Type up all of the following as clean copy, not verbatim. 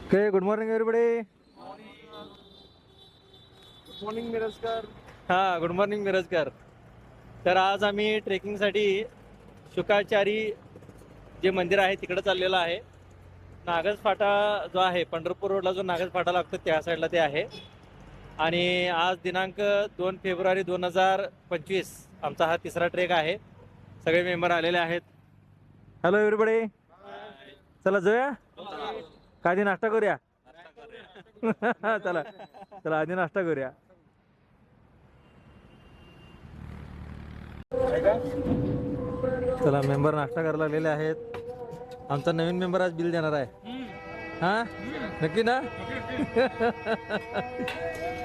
Okay, good morning everybody. Good morning Mirajkar. हा, good morning Mirajkar. तर आज आम्ही ट्रेकिंगसाठी शुकाचारी जे मंदिर आहे तिकडे चाललेलो आहे. नागज फाटा जो आहे, पंढरपूर रोडला जो नागज फाटा लागतो त्या साईडला ते आहे. आणि आज दिनांक 2 फेब्रुवारी 2025 आमचा हा तिसरा ट्रेक आहे. सगळे मेंबर आलेले आहेत. Hello everybody. चला जाऊया. काय आधी नाश्ता करूया. चला चला आधी नाश्ता करूया. चला, मेंबर नाश्ता करायला लागलेले आहेत. आमचा नवीन मेंबर आज बिल देणार आहे. हा, नक्की ना.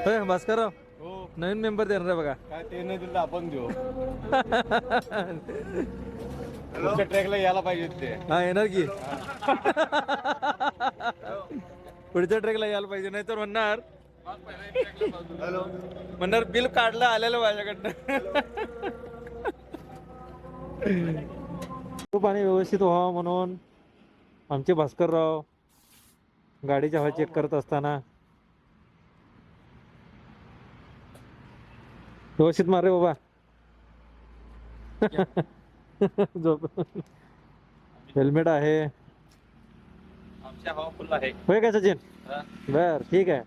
होय भास्करराव, हो, नवीन मेंबर देणार आहे बघा. काय ते नाही दिलं आपण देऊ. पुढच्या ट्रॅकला यायला पाहिजे ते. हा, येणार की. पुढच्या ट्रेकला यायला पाहिजे, नाही तर म्हणणार म्हणणार बिल काढलं आलेलं माझ्याकडनं. पाणी व्यवस्थित व्हावं म्हणून आमचे भास्करराव गाडीची हवा चेक करत असताना व्यवस्थित मारे बाबा. झोप. हेल्मेट आहे. आमची हवा फुल आहे. होय का सचिन? बर, ठीक आहे.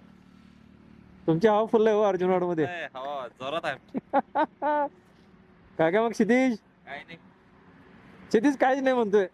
तुमची हवा फुल आहे हो अर्जुनवाड मध्ये. हवा जोरात आहे. काय काय मग क्षितिज? काय नाही. क्षितिज काहीच नाही म्हणतोय.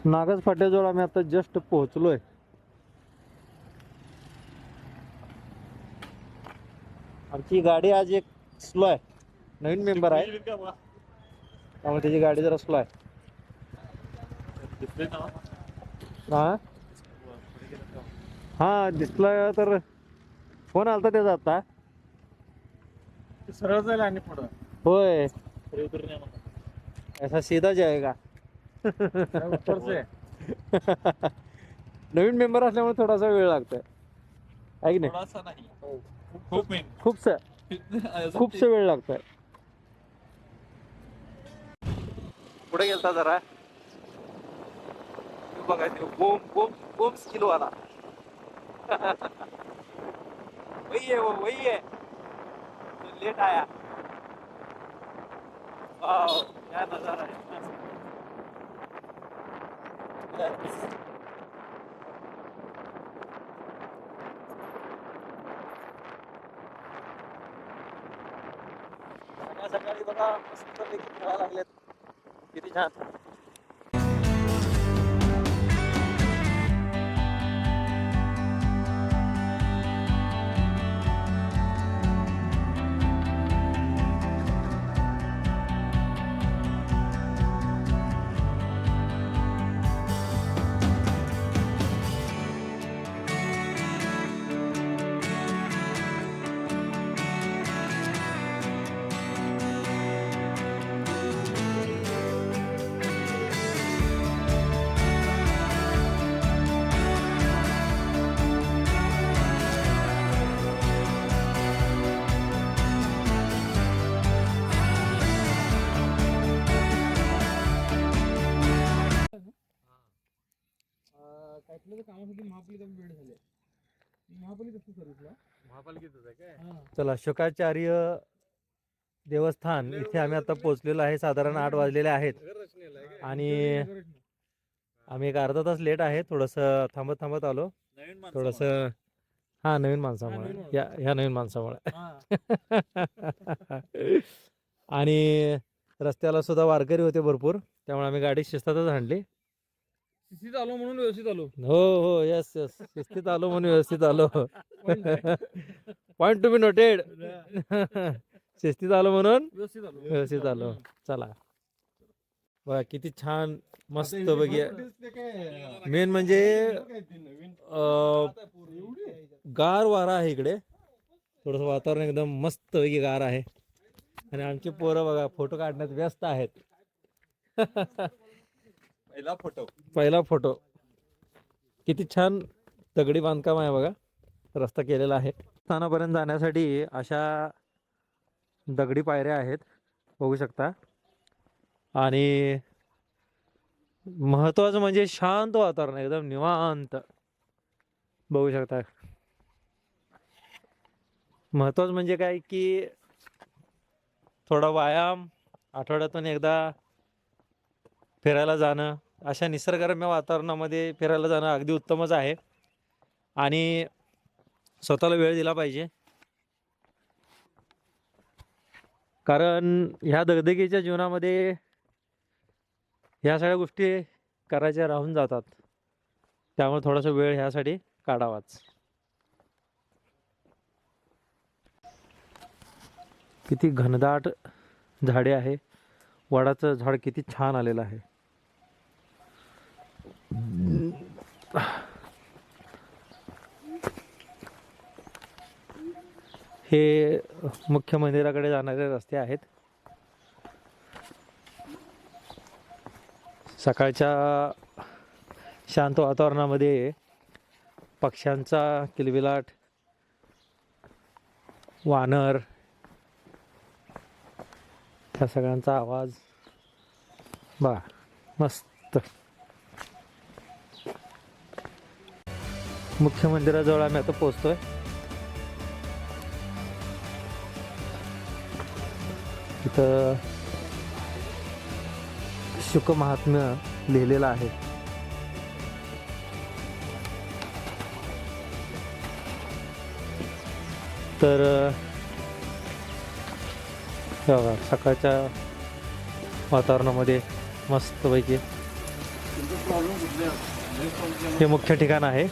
नागज फाट्याजवळ आम्ही आता जस्ट पोहोचलोय. आमची गाडी आज एक स्लो आहे. नवीन मेंबर आहे त्यामुळे त्याची गाडी जरा स्लो आहे. हा हा, दिसला तर फोन आलता त्याचा आता. सरळ जाईल आणि पुढं होय, ऐसा सीधा जाएगा. नवीन मेंबर असल्यामुळे थोडासा वेळ लागतोय, आहे की नाही? थोडासा नाही, खूप खूपसा वेळ लागतोय. पुढे गेलता जरा बघा, बोम बोम बोम स्किल वाला. वही है, वो वही है जो लेट आया. वाह, क्या नजारा है. सकाळ सकाळी बघा मस्त पैकी खेळायला लागलेत. किती छान. काहीतरी कामासाठी महापालिका वेळ झाले. महापालिका सर्व्हिसला महापालिकेतच आहे काय? चला, शुकाचार्य देवस्थान इथे आम्ही आता पोहोचलेलो आहे. साधारण 8 वाजलेले आहेत आणि आम्ही एक अर्धा तास लेट आहे. थोडस थांबत थांबत आलो. थोडस, हा, नवीन माणसामुळे, ह्या नवीन माणसामुळे. आणि रस्त्याला सुद्धा वारकरी होते भरपूर, त्यामुळे आम्ही गाडी शिस्तातच आणली. शिस्तीत आलो म्हणून व्यवस्थित आलो. हो हो, यस यस, शिस्तीत आलो म्हणून व्यवस्थित आलो. Point to be noted. शिस्तीत आलो म्हणून व्यवस्थित आलो. व्यवस्थित आलो. चला. बघा किती छान मस्त बघिया. मेन म्हणजे गार वारा आहे इकडे, थोडस वातावरण एकदम मस्त पैकी गार आहे. आणि आमची पोरं बघा फोटो काढण्यात व्यस्त आहेत. पहिला फोटो. किती छान दगडी बांधकाम आहे बघा, रस्ता केलेला आहे. स्थानापर्यंत जाण्यासाठी अशा दगडी पायऱ्या आहेत, बघू शकता. आणि महत्वाचं म्हणजे शांत वातावरण, एकदम निवांत, बघू शकता. महत्वाचं म्हणजे काय की थोडा व्यायाम, आठवड्यातून एकदा फिरायला जाणं, अशा निसर्गरम्य वातावरणामध्ये फिरायला जाणं अगदी उत्तमच आहे. आणि स्वतःला वेळ दिला पाहिजे, कारण ह्या दगदगीच्या जीवनामध्ये ह्या सगळ्या गोष्टी करायच्या राहून जातात. त्यामुळे थोडासा वेळ ह्यासाठी काढावाच. किती घनदाट झाडे आहे. वडाचं झाड किती छान आलेलं आहे. हे मुख्य मंदिराकडे जाणारे रस्ते आहेत. सकाळच्या शांत वातावरणामध्ये पक्ष्यांचा किलबिलाट, वानर, ह्या सगळ्यांचा आवाज बघा मस्त. मुख्य मंदिराजवळ आम्ही आता पोहोचतोय. इथं शुक महात्म्य लिहिलेलं आहे. तर बघा सकाळच्या वातावरणामध्ये मस्तपैकी हे मुख्य ठिकाण आहे.